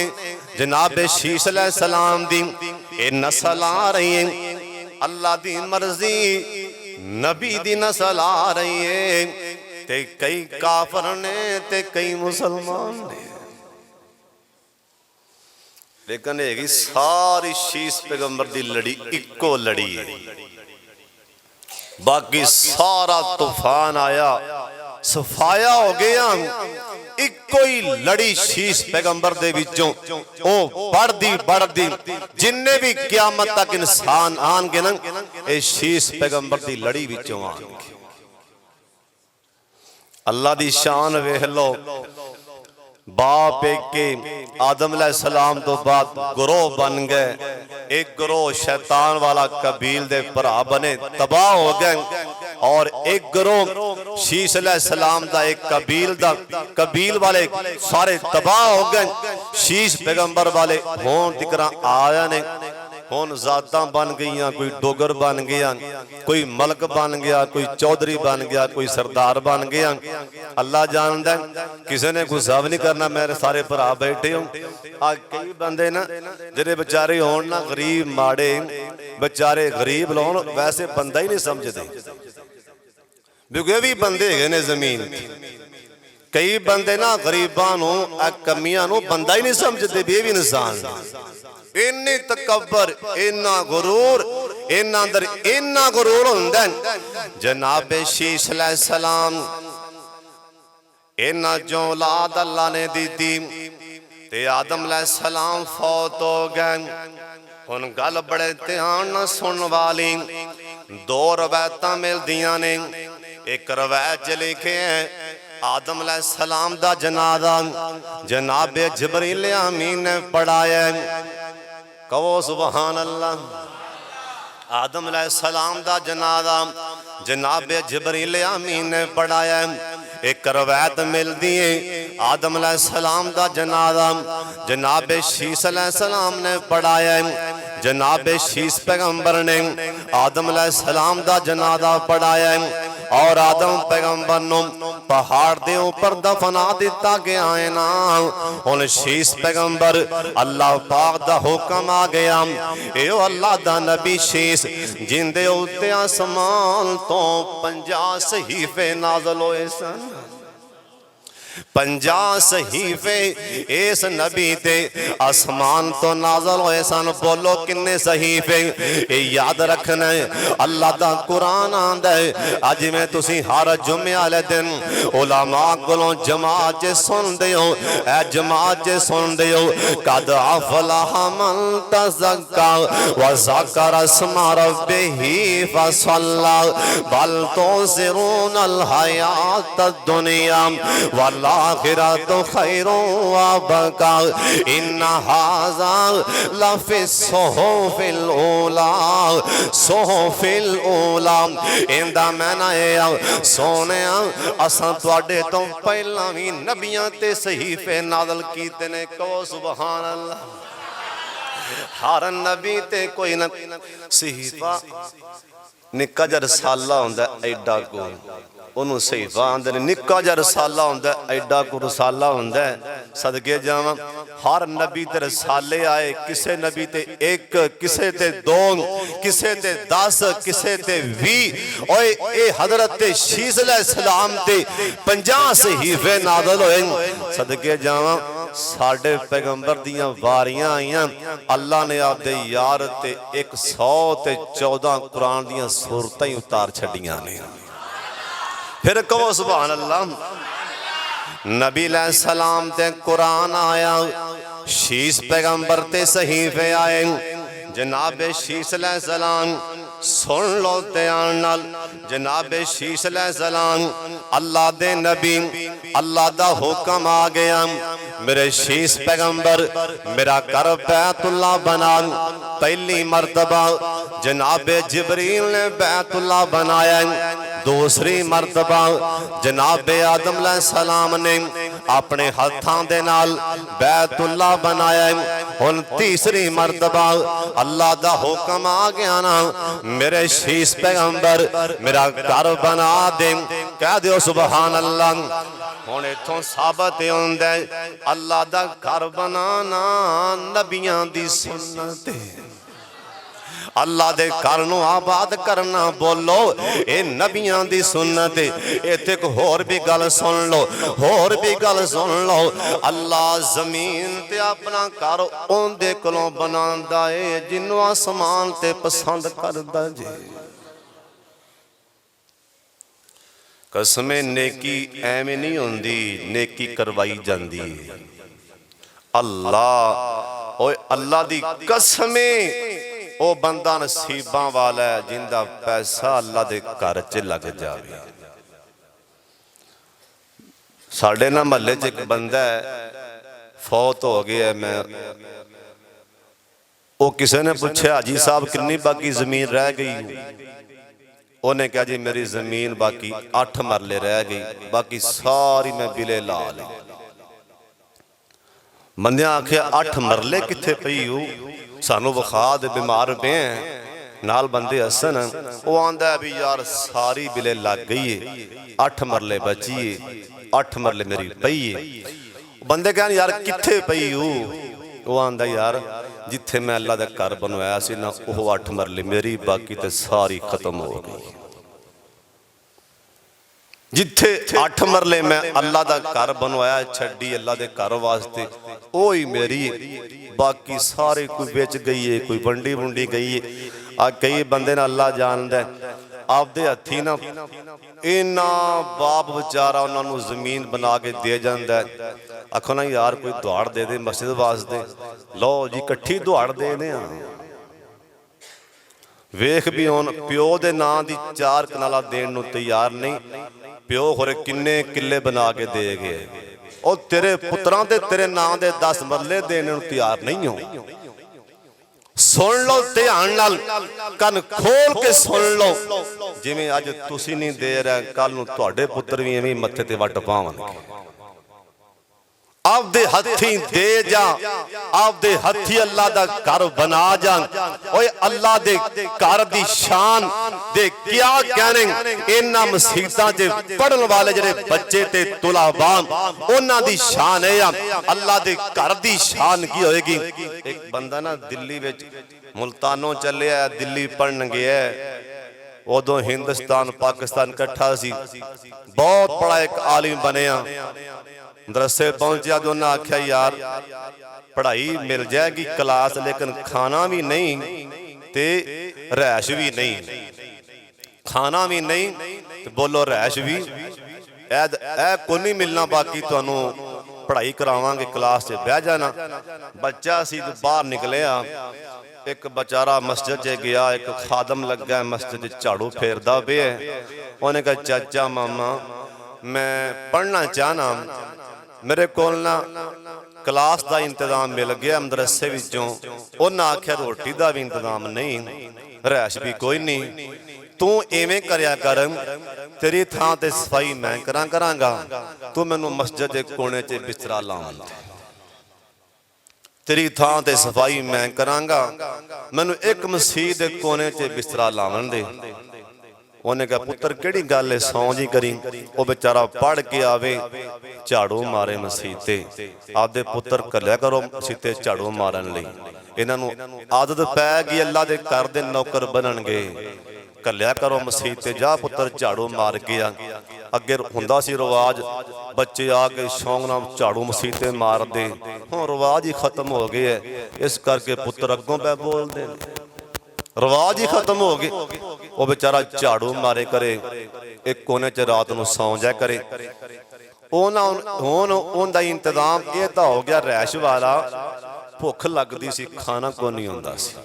Speaker 1: जनाबे शीश अलैहिस्सलाम दी ए नस्ल आ रही है अल्लाह दी मर्जी नबी दी नस्ल आ रही है ते कई काफर ने ते कई मुसलमान ने लेकिन है सारी शीश पैगंबर दी लड़ी इको लड़ी है बाकी सारा तूफान आया सफाया हो गया इको ही लड़ी शीश पैगंबर दे विचों ओ बढ़दी जिन्ने भी क़यामत तक इंसान आएंगे ना ए शीश पैगंबर दी लड़ी विचों आएंगे अल्लाह दी शान वेख लो बाप के आदम अलैहिस्सलाम तो बाद ग्रोह बन गए एक ग्रोह शैतान वाला कबील दे भरा बने तबाह हो गए और एक ग्रोह शीश अलैहिस्सलाम दा एक कबील वाले सारे तबाह हो गए शीश पैगंबर वाले हों तिकरा आया ने हुन जाता बन गई कोई डोगर बन गया कोई मलक बन गया कोई चौधरी बन गया कोई सरदार बन गया अल्लाह जानदा किसी ने गुस्सा नहीं करना मेरे सारे भरा बैठे हो आ कई बंदे ना जेडे बेचारे होन ना गरीब माड़े बेचारे गरीब लोन वैसे बंदा ही नहीं समझते क्योंकि भी बंदे है ने जमीन कई बंदे ना गरीबां नूं कमियां नूं बंदा ही नहीं समझते भी ये भी इंसान इन्नी तकब्बर इन्ना गुरूर इन्ना अंदर इन्ना गुरूर हुंदा जनाबे शीश अलैहिस्सलाम इन्ना जो औलाद अल्लाह ने दी थी ते आदम अलैहिस्सलाम फौत हो गए हुन गल बड़े ध्यान नाल सुन वाली दो रवायतां मिलदियां ने एक रवायत च लिखे है आदम अलैहिस्सलाम दा जनाजा जनाबे जिब्रील अमीन ने पढ़ाया कहो सुभान अल्लाह आदम अलैहिस्सलाम दा जनाजा जनाबे जिब्रील अमीन ने पढ़ाया एक रवायत मिलती है आदम अलैहिस्सलाम दा जनाजा जनाबे शीश अलैहिस्सलाम ने पढ़ाया जनाबे शीश पैगंबर ने आदम अलैहिस्सलाम दा जनाजा पढ़ाया और आदम पैगंबर नूं पहाड़ दे ऊपर दफना दिता गया है ना हुन शीश पैगंबर अल्लाह पाक दा हुक्म आ गया ए अल्लाह दा नबी शीश जिंदे उत्ते आसमान तो 50 सहीफे नाज़िल होए सन 50 सहीफे इस नबी ते आसमान तो नाज़िल होए सन बोलो किन्ने सहीफे याद रखना है अल्लाह दा कुरान आंदा है अज में तुसी हर जुमे वाले दिन उलमा कोलों जमात च सुनदे हो ए जमात च सुनदे हो कद अफलह मन तज़क्का व ज़करा अस्मा रब्बिही फसल्ला बल तुसिरूनल हयातद दुनिया वल आखिरतु खैरुन व अबका इन्न हाज़ा लफ़ी सुहुफ़िल ऊला इंदा मैना सोने असां तुहाडे तो पहला भी नबियां ते सहीफे नाज़िल कीते ने कहो सुभान अल्लाह हर नबी ते कोई न सहीफा निक्का जिहा रसाला हुंदा एडा को, ਉਹਨੂੰ ਸਹੀਫਾ ਆਂਦੇ ਨੇ। ਨਿੱਕਾ ਜਿਹਾ ਰਸਾਲਾ ਹੁੰਦਾ, ਐਡਾ ਕੋ ਰਸਾਲਾ ਹੁੰਦਾ। ਸਦਕੇ ਜਾਵਾਂ ਹਰ ਨਬੀ ਤੇ ਰਸਾਲੇ ਆਏ, ਕਿਸੇ ਨਬੀ ਤੇ ਇੱਕ, ਕਿਸੇ ਤੇ ਦੋ, ਕਿਸੇ ਤੇ 10, ਕਿਸੇ ਤੇ 20। ਓਏ ਇਹ ਹਜ਼ਰਤ ਸ਼ੀਸ अलैहिस्सलाम ते 50 सहीफे नाज़िल होए। सदके जावां साडे पैगंबर दियां वारियां आईयां, अल्लाह ने आपदे यार ते 114 कुरान दियां सूरतां ही उतार छड्डियां ने। फिर कहो सुभान अल्लाह। नबी अलैहिस्सलाम ते कुरान आया, शीस पैगंबर ते सहीफे आए। जनाबे शीस अलैहिस्सलाम सुन लो ध्यान नाल। जनाबे शीस अलैहिस्सलाम अल्लाह दे नबी, अल्लाह दा हुक्म आ गया, मेरे शीस पैगंबर मेरा घर बैतुल्लाह बना। पहली मर्तबा जनाबे जिब्रील ने बैतुल्लाह बनाया, दूसरी मर्तबा जनाबे आदम अलैहिस्सलाम ने अपने हाथों दे नाल बैतुल्लाह बनाया। हुण तीसरी मर्तबा अल्लाह दा हुक्म आ गया ना, मेरे शीस पैगंबर मेरा घर बना दे। कह दियो सुभान अल्लाह। हुण इत्थों साबित होंदा है अल्लाह दा घर बनाना नबियां दी सुन्नत है। अल्लाह दे घर नूं आबाद करना, बोलो ये नबियां दी सुन्नत है। इत्थे एक होर भी गल सुन लो, होर भी गल सुन लो। अल्लाह जमीन ते अपना घर उहदे कोलों बनांदा है जिन्हों आसमान ते पसंद करदा जे। कसमें नेकी एवें नहीं होंदी, नेकी करवाई जांदी है। अल्लाह ओए अल्लाह दी कसमें वो बंदा नसीबां वाला है जिंदा पैसा अल्लाह दे घर च लग जाए। साडे ना महल्ले च एक बंदा है फौत हो गया। मैं वो किसी ने पूछा हाजी साहब कितनी बाकी जमीन रह गई? उन्हें कहा जी मेरी जमीन बाकी 8 मरले रह गई, बाकी सारी मैं बिले ला ली। बंदे आखिया 8 मरले कित्थे पई हो, सानू विखा दे, बीमार पे हैं। नाल बंदे हसन, वो आंदा है भी यार सारी बिले लग गई है, 8 मरले बची है, 8 मरले मेरी पई है। बंदे कहन यार कित्थे पई हो? वो आंदा यार जिथे मैं अल्लाह दा घर बनवाया सी ना, वो 8 मरले मेरी, बाकी तो सारी खत्म हो गई। जिथे 8 मरले मैं अल्लाह दा घर बनवाया छड्डी अल्लाह दे घर वास्ते, ओ ही मेरी, बाकी सारे कोई बेच गई है, कोई वंडी वुंडी गई है। आ कई बंदे ना अल्लाह जानदा है आपदे हथी ना इन्ना बाप बेचारा उन्होंने जमीन बना के दे जाता है। आखो ना यार कोई दुआड़ दे दे मस्जिद वास्ते, लो जी कट्ठी दुआड़ दे दे। वेख भी हुण प्यो दे नां दी 4 कनाला देण नूं तैयार नहीं, प्यो होरे किन्ने किले बना के दे गए। और तेरे पुत्रां दे तेरे नां दे 10 मरले देने नूं तैयार नहीं हो। सुन लो ध्यान नाल, कन खोल के सुन लो। जिवें अज तुसीं नहीं दे रहे, कल नूं तुहाडे पुत्र भी इवें मत्थे ते वट पावणगे। आपदे हथी दे जा, आपदे हथी अल्लाह दा घर बना जा। ओए अल्लाह दे घर दी शान दे क्या कहने। इन्हां मसीतां च पढ़न वाले जेड़े बच्चे ते तुलाबा, उन्हां दी शान है। अल्लाह दे घर दी शान की होएगी। एक बंदा ना दिल्ली विच मुल्तानों चलिया, दिल्ली पढ़न गया। उदों हिंदुस्तान पाकिस्तान इकट्ठा सी, बहुत बड़ा एक आलिम बनया। मदरसे पहुंचा तो उन्हें आख्या यार पढ़ाई मिल जाएगी क्लास, लेकिन खाना भी नहीं ते रैश भी नहीं। खाना भी नहीं तो बोलो रैश भी ए को नहीं मिलना, बाकी तुहानू पढ़ाई करावांगे, क्लास से बह जाना। बच्चा सी बाहर निकलिया, एक बेचारा मस्जिद च गया, एक खादम लगा मस्जिद झाड़ू फेरदा पे। उन्हें कहा चाचा मामा मैं पढ़ना चाहना, मेरे को ना क्लास का इंतजाम मिल गया मदरसे विचों। उन्हें आख्या रोटी का भी इंतजाम नहीं, रैश भी कोई नहीं, तू इवें करया कर, तेरी थां ते सफाई मैं करांगा, तू मैनू मस्जिद के कोने च बिस्तरा लावन दे। तेरी थां ते सफाई मैं करांगा, मैनू एक मसीह के कोने च बिस्तरा लावन दे। ਉਹਨੇ ਕਿਹਾ ਪੁੱਤਰ ਕਿਹੜੀ ਗੱਲ ਹੈ, ਸੌਂ ਜੀ ਕਰੀ। ਉਹ ਵਿਚਾਰਾ ਪੜ੍ਹ ਕੇ ਆਵੇ, ਝਾੜੂ ਮਾਰੇ ਮਸੀਤ ਤੇ। ਆਪਦੇ ਪੁੱਤਰ ਘੱਲਿਆ ਕਰੋ ਮਸੀਤ ਤੇ ਝਾੜੂ ਮਾਰਨ ਲਈ। ਇਹਨਾਂ ਨੂੰ ਆਦਤ ਪੈ ਗਈ ਅੱਲਾ ਦੇ ਘਰ ਦੇ ਨੌਕਰ ਬਣਨਗੇ। ਘੱਲਿਆ ਕਰੋ ਮਸੀਤ ਤੇ, ਜਾ ਪੁੱਤਰ ਝਾੜੂ ਮਾਰ ਕੇ ਆ। ਅੱਗੇ ਹੁੰਦਾ ਸੀ ਰਿਵਾਜ, ਬੱਚੇ ਆ ਕੇ ਸ਼ੌਂਕ ਨਾਲ ਝਾੜੂ ਮਸੀਤ ਤੇ ਮਾਰਦੇ। ਹੁਣ ਰਿਵਾਜ ਹੀ ਖਤਮ ਹੋ ਗਏ ਹੈ, ਇਸ ਕਰਕੇ ਪੁੱਤਰ ਅੱਗੋਂ ਪੈ ਬੋਲਦੇ, ਰਿਵਾਜ ਹੀ ਖਤਮ ਹੋ ਗਏ। ਉਹ ਵਿਚਾਰਾ ਝਾੜੂ ਮਾਰੇ ਕਰੇ, ਇੱਕ ਕੋਨੇ 'ਚ ਰਾਤ ਨੂੰ ਸੌਂ ਜਾ ਕਰੇ। ਹੁਣ ਉਹਦਾ ਇੰਤਜ਼ਾਮ ਇਹ ਤਾਂ ਹੋ ਗਿਆ ਰੈਸ਼ ਵਾਲਾ, ਭੁੱਖ ਲੱਗਦੀ ਸੀ, ਖਾਣਾ ਕੋਈ ਨਹੀਂ ਹੁੰਦਾ ਸੀ,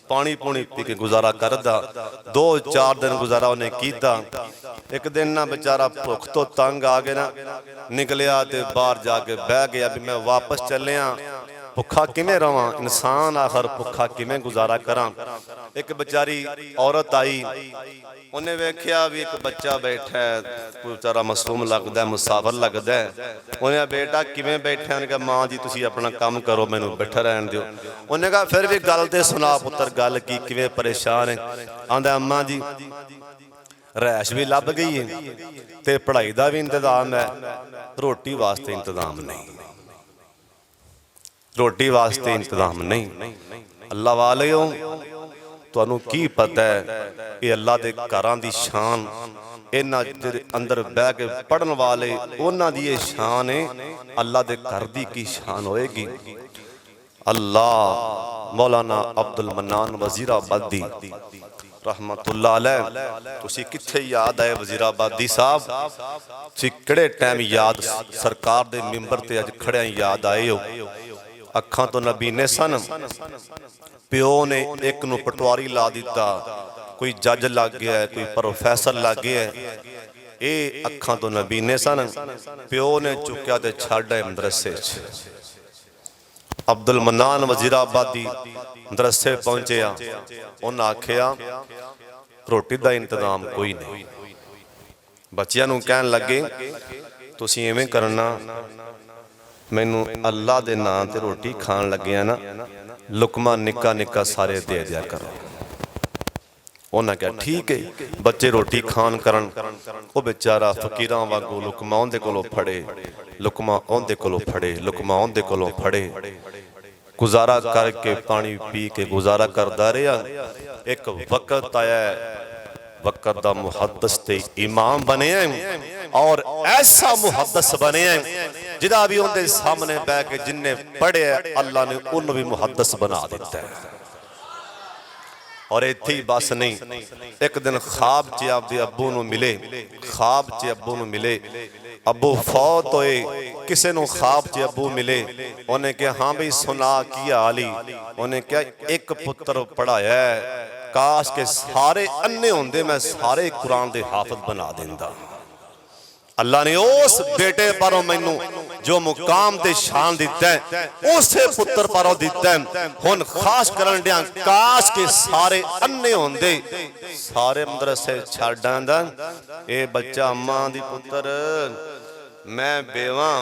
Speaker 1: ਪਾਣੀ ਪੂਣੀ ਪੀ ਕੇ ਗੁਜ਼ਾਰਾ ਕਰਦਾ। 2-4 ਦਿਨ ਗੁਜ਼ਾਰਾ ਉਹਨੇ ਕੀਤਾ। ਇੱਕ ਦਿਨ ਨਾ ਵਿਚਾਰਾ ਭੁੱਖ ਤੋਂ ਤੰਗ ਆ ਕੇ ਨਾ ਨਿਕਲਿਆ ਤੇ ਬਾਹਰ ਜਾ ਕੇ ਬਹਿ ਗਿਆ ਵੀ ਮੈਂ ਵਾਪਸ ਚੱਲਿਆ, ਭੁੱਖਾ ਕਿਵੇਂ ਰਵਾਂ, ਇਨਸਾਨ ਆਖਰ ਭੁੱਖਾ ਕਿਵੇਂ ਗੁਜ਼ਾਰਾ ਕਰਾਂ। ਇੱਕ ਵਿਚਾਰੀ ਔਰਤ ਆਈ, ਉਹਨੇ ਵੇਖਿਆ ਵੀ ਇੱਕ ਬੱਚਾ ਬੈਠਾ ਹੈ, ਕੋਈ ਵਿਚਾਰਾ ਮਾਸੂਮ ਲੱਗਦਾ, ਮੁਸਾਫਰ ਲੱਗਦਾ। ਉਹਨੇ ਬੇਟਾ ਕਿਵੇਂ ਬੈਠਾ? ਉਹਨੇ ਕਿਹਾ ਮਾਂ ਜੀ ਤੁਸੀਂ ਆਪਣਾ ਕੰਮ ਕਰੋ, ਮੈਨੂੰ ਬੈਠਾ ਰਹਿਣ ਦਿਓ। ਉਹਨੇ ਕਿਹਾ ਫਿਰ ਵੀ ਗੱਲ ਤੇ ਸੁਣਾ ਪੁੱਤਰ, ਗੱਲ ਕੀ, ਕਿਵੇਂ ਪਰੇਸ਼ਾਨ ਹੈ? ਆਂਦਾ ਅੰਮਾ ਜੀ ਰੈਸ਼ ਵੀ ਲੱਭ ਗਈ ਹੈ ਤੇ ਪੜ੍ਹਾਈ ਦਾ ਵੀ ਇੰਤਜ਼ਾਮ ਹੈ, ਰੋਟੀ ਵਾਸਤੇ ਇੰਤਜ਼ਾਮ ਨਹੀਂ, ਰੋਟੀ ਵਾਸਤੇ ਇੰਤਜ਼ਾਮ ਨਹੀਂ। ਅੱਲਾ ਵਾਲਿਓ ਤੁਹਾਨੂੰ ਕੀ ਪਤਾ ਹੈ ਇਹ ਅੱਲਾ ਦੇ ਘਰਾਂ ਦੀ ਸ਼ਾਨ, ਇਹਨਾਂ ਦੇ ਅੰਦਰ ਬਹਿ ਕੇ ਪੜਨ ਵਾਲੇ ਉਹਨਾਂ ਦੀ ਇਹ ਸ਼ਾਨ ਹੈ, ਅੱਲਾ ਦੇ ਘਰ ਦੀ ਕੀ ਸ਼ਾਨ ਹੋਏਗੀ। ਅੱਲਾ ਮੌਲਾਨਾ ਅਬਦੁਲ ਮਨਾਨ ਵਜ਼ੀਰਾਬਾਦੀ रहमतुल्लाह अलैह, तुसी किथे याद आए वजीराबादी साहब, तुसी किहड़े टाइम याद सरकार दे मिंबर ते अज खड़िया याद आए हो। अखां तो नबीने सन, प्यो ने एक नूं पटवारी ला दिता, कोई जज लग गया है, कोई प्रोफैसर लग गया है। ये अखां तो नबीने सन, प्यो ने चुक्या ते छड्ड आए मदरसे च। अब्दुल मनान वजीराबादी मदरसे पहुंचे, उन्हें आखिया रोटी का इंतजाम कोई नहीं। बच्चियां नूं कहन लगे तुसीं इवें करना, मैनू अल्लाह दे नाम ते रोटी खान लगे ना, लुकमा निक्का निक्का सारे दे दिया करो। उन्हें कहा ठीक है। बच्चे रोटी खान करन, वो बेचारा फकीरां वांगू लुकमा उहदे कोलों फड़े, लुकमा उहदे कोलों फड़े, लुकमा उहदे कोलों फड़े, गुजारा करके पानी पी के गुजारा करता रहा। एक वक्त आया, वक्त दा मुहद्दस ते इमाम बने और ऐसा मुहद्दस बने जिदा भी उनके सामने बह के जिन्ने पढ़े अल्लाह ने उन्हें भी मुहद्दस बना दिता है। और इत्थे ही बस नहीं, एक दिन ख्वाब च आपदे अब्बू नूं मिले, ख्वाब च अब्बू नूं मिले, अब्बू फौत होए, किसी नूं ख्वाब च अब्बू मिले। उन्हें कहा हाँ बई सुना की हाल ही? उन्हें कहा एक पुत्र पढ़ाया है, काश के सारे अन्ने होंदे मैं सारे कुरान दे हाफिज बना देंदा। अल्लाह ने उस बेटे पर मैनू जो मुकाम ते शान दिता है, उसे पुत्र पर दिता है। हुण खास करन दिया काश के सारे अन्ने होंदे, सारे मदरसे छड्ड आंदा। ए बच्चा अम्मा दी पुत्र, मैं बेवा,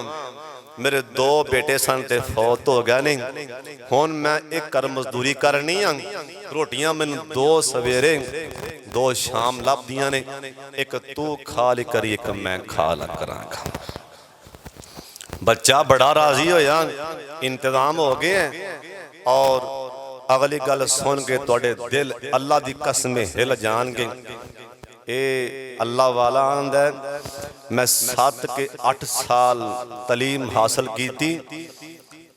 Speaker 1: मेरे 2 बेटे सन ते फौत हो गया नहीं, हुण मैं एक कर मजदूरी करनी आ, रोटियां मैनू 2 सवेरे 2 शाम लभदियां ने, एक तू खा ली करी, एक मैं खा ला करांगा। बच्चा बड़ा राजी होया, इंतजाम हो गए। और अगली गल सुन के तुहाडे दिल अल्लाह दी कसमें हिल जाणगे। ये अल्लाह वाला आंदा है, मैं 7 के 8 साल तलीम हासिल की थी।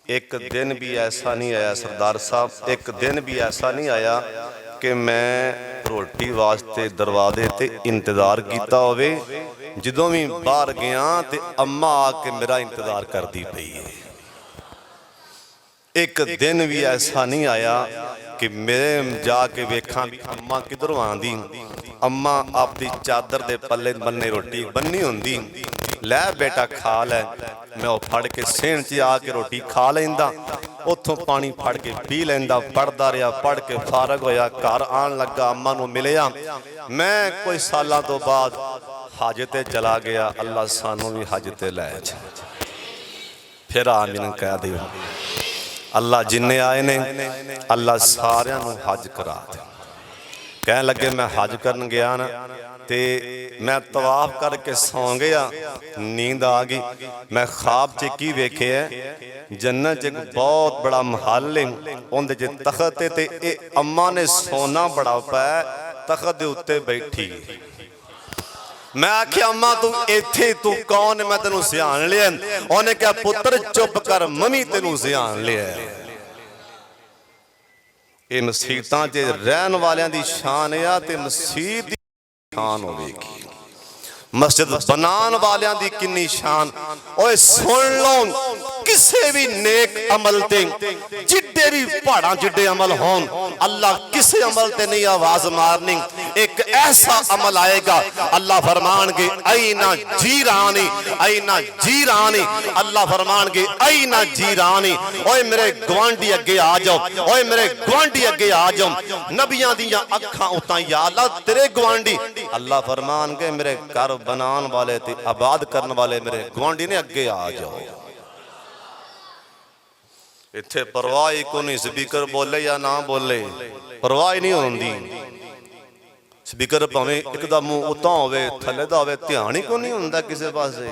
Speaker 1: एक दिन भी ऐसा नहीं आया सरदार साहब, एक दिन भी ऐसा नहीं आया कि मैं रोटी वास्ते दरवाजे ते इंतजार किया होवे। जदों भी बाहर गया तो अम्मा आके मेरा इंतजार करती पई है। एक दिन भी ऐसा नहीं आया कि मेरे जाके वेखा भी अम्मा किधरों आंदी। अम्मा आपकी चादर दे पल्ले बन्ने रोटी बन्नी होंदी, लै बेटा खा लै। मैं वो फड़ के सेहन च आके रोटी खा लेंदा, उतों पानी फड़ के पी लेंदा, पढ़ता रहा, पढ़ के फारग होया, घर आन लगा, अम्मा नूं मिलिया। मैं कोई सालों तो बाद हज ते चला गया, अल्लाह सानू भी हज ते लै जाए। फिर आमीन कह दे। अल्लाह जिन्ने आए ने अल्लाह सारियां नूं हज करा दे। कह लगे मैं हज करन गया ना, ते मैं तवाफ करके सौ गया, नींद आ गई। मैं ख्वाब च की वेख्या, जन्नत च एक बहुत बड़ा महल है, उहदे च तख्त है ते अम्मा ने सोना बड़ा पाया, तख्त दे उत्ते बैठी। मैं आख्या अम्मा तू इत्थे तू कौन है, मैं तेनू सियान लिया। उन्हें कहा पुत्र चुप कर, मम्मी तेनू सियान लिया। ये मसीतां च रहन वालियां दी शान है ते मसीत दी शान होवेगी, मस्जिद बनाने वालियां दी किन्नी शान। ओए सुन लो, किसे भी नेक अमल ते जिड्डे भी पहाड़ां जिड्डे अमल होन, अल्लाह किसे अमल ते नहीं आवाज मारनी। एक ऐसा अमल आएगा, अल्लाह फरमानगे ऐना जीरानी, ऐना जीरानी। अल्लाह फरमानगे ऐना जीरानी। ओए मेरे गवांडी अगे आ जाओ, ओए मेरे गवांडी अगे आ जाओ। नबियां दियां अखां उतां या अल्लाह तेरे गवांडी। अल्लाह फरमानगे मेरे घर बनाने वाले ते आबाद करने वाले मेरे गवांडी ने अगे आ जाओ। इत्थे परवाह ही को नहीं, स्पीकर बोले या ना बोले परवाह ही नहीं होंदी। स्पीकर भावें एकदम उतां होवे थले दा होवे, ध्यान ही को नहीं हुंदा किसी पासे।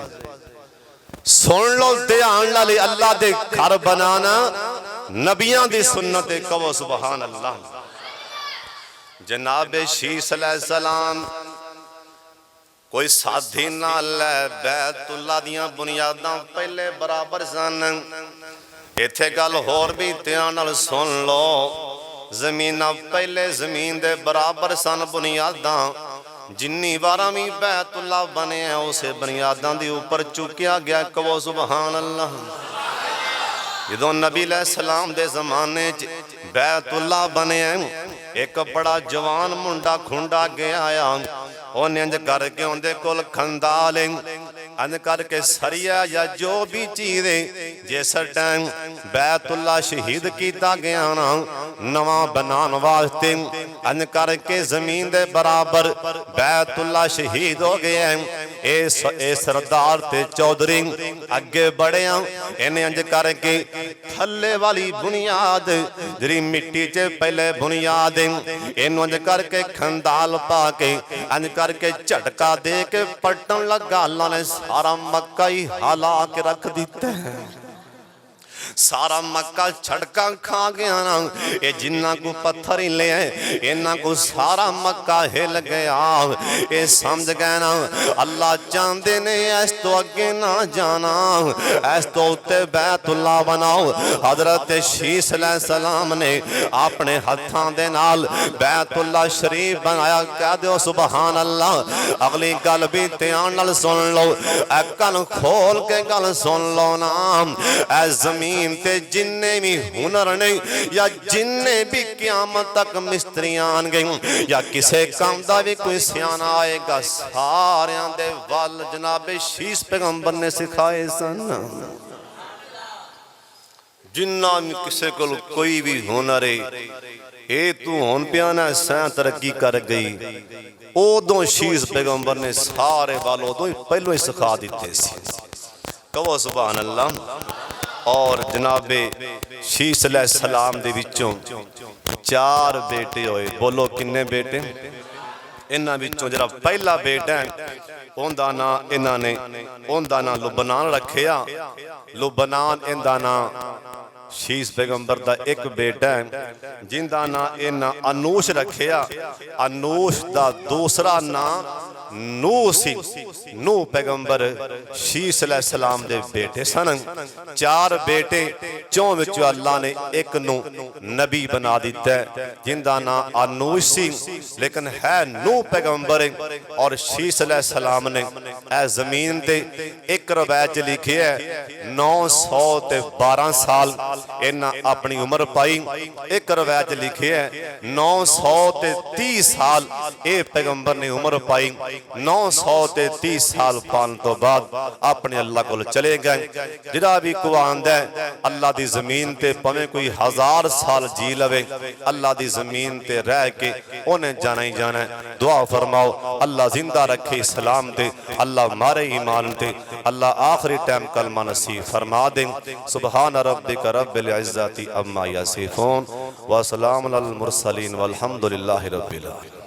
Speaker 1: सुन लो ध्यान नाल, अल्लाह दे घर बनाना नबियां दी सुन्नत है, कहो सुभान अल्लाह। जनाब शीस अलैहिस्सलाम कोई साधी नाल बैतुल्ला दियां बुनियादां पहले बराबर सन। इत्थे गल होर भी ध्यान नाल सुन लो, जमीनां पहले जमीन दे बराबर सन बुनियादां। जिन्नी बारा भी बैतुल्ला बने उसे बुनियादां दे उपर चुकिया गया, कहो सुभान अल्लाह। जदों नबी अलैहिस्सलाम दे जमाने च बैतुल्ला बने, एक बड़ा जवान मुंडा खुंडा गया आया, उन्हें इंज करके उनके कोल खंदाल अंज करके सरिया या जो भी चीज जिस टाइम बैतुल्ला शहीद किया गया ना, नवा बनाने वास्ते अंज करके जमीन दे बराबर बैतुल्ला शहीद हो गया। ए सरदार ते चौधरी अगे बढ़े, इन्हें अंज करके थले वाली बुनियाद जी मिट्टी च पहले बुनियाद इनू अंज करके खंदाल पा के अंज करके झटका दे के पटन लगा। अल्लाह ने सारा मक्का ही हिला के रख दिता है, सारा मक्का झटका खा गया ना। ये जिन्ना को पत्थर ही ले इन्ना को सारा मक्का हिल गया। ये समझ गए ना अल्लाह चाहते ने इस तो अगे ना जाना, इस तो उत्ते बैतुल्ला बनाओ। हजरत शीस अलैहिस्सलाम ने अपने हथां दे नाल बैतुल्ला शरीफ बनाया। कह दो सुभान अल्लाह। अगली गल भी ध्यान नाल सुन लो, कन खोल के गल सुन लो ना। ऐ जमीन ते जिन्ने भी हुनर नहीं या जिन्ने भी क़यामत तक मिस्त्री आएंगे या किसे काम दा भी कोई सियाना आएगा, सारियां दे वल जनाबे शीस पैगंबर ने सिखाए सन। जिन्ना भी किसे को कोई भी हुनर है, ये तू हुन पिया ना सैं तरक्की कर गई, उदों शीस पैगंबर ने सारे वाल उदों ही पहलों ही सिखा दिते सी। कहो सुभान अल्लाह। और जनाबे शीस अलैहिस्सलाम दे विचों 4 बेटे होए। बोलो किन्ने बेटे? इन्हां विचों जरा पहला बेटा उनदा ना इन्हां ने उनदा ना लुबनान रखिया। लुबनान इंदा ना शीस पैगंबर दा एक बेटा है जिंदा ना इन्हां अनूश रखिया। अनूश दा दूसरा ना नूह सी। नूह पैगंबर शीस अलैहिस्सलाम दे बेटे सन। 4 बेटे, 4 विचों अल्लाह ने एक नू नबी बना दिता है जिंदा ना अनूश सी, लेकिन है नूह पैगंबर। और शीस अलैहिस्सलाम ने ए जमीन ते एक रवायत लिखी है 912 साल इन्हां अपनी उम्र पाई। एक रवायत लिखी है 930 साल ये पैगंबर ने उम्र पाई। 930 साल पान तो बाद अपने अल्लाह को चले गए। जिदा भी को आंदा है अल्लाह दी जमीन ते भावें कोई 1000 साल जी लवे, अल्लाह दी जमीन ते रह के उन्हें जाना ही जाना है। दुआ फरमाओ अल्लाह जिंदा रखे इस्लाम ते, अल्लाह मारे ईमान ते, अल्लाह आखिरी टाइम कलमा नसीब फरमा दे। सुबहान रब्बिक रब्बिल इज्जति अम्मा यसिफून व सलामुन अलल मुरसलीन वल्हम्दुलिल्लाहि रब्बिल आलमीन।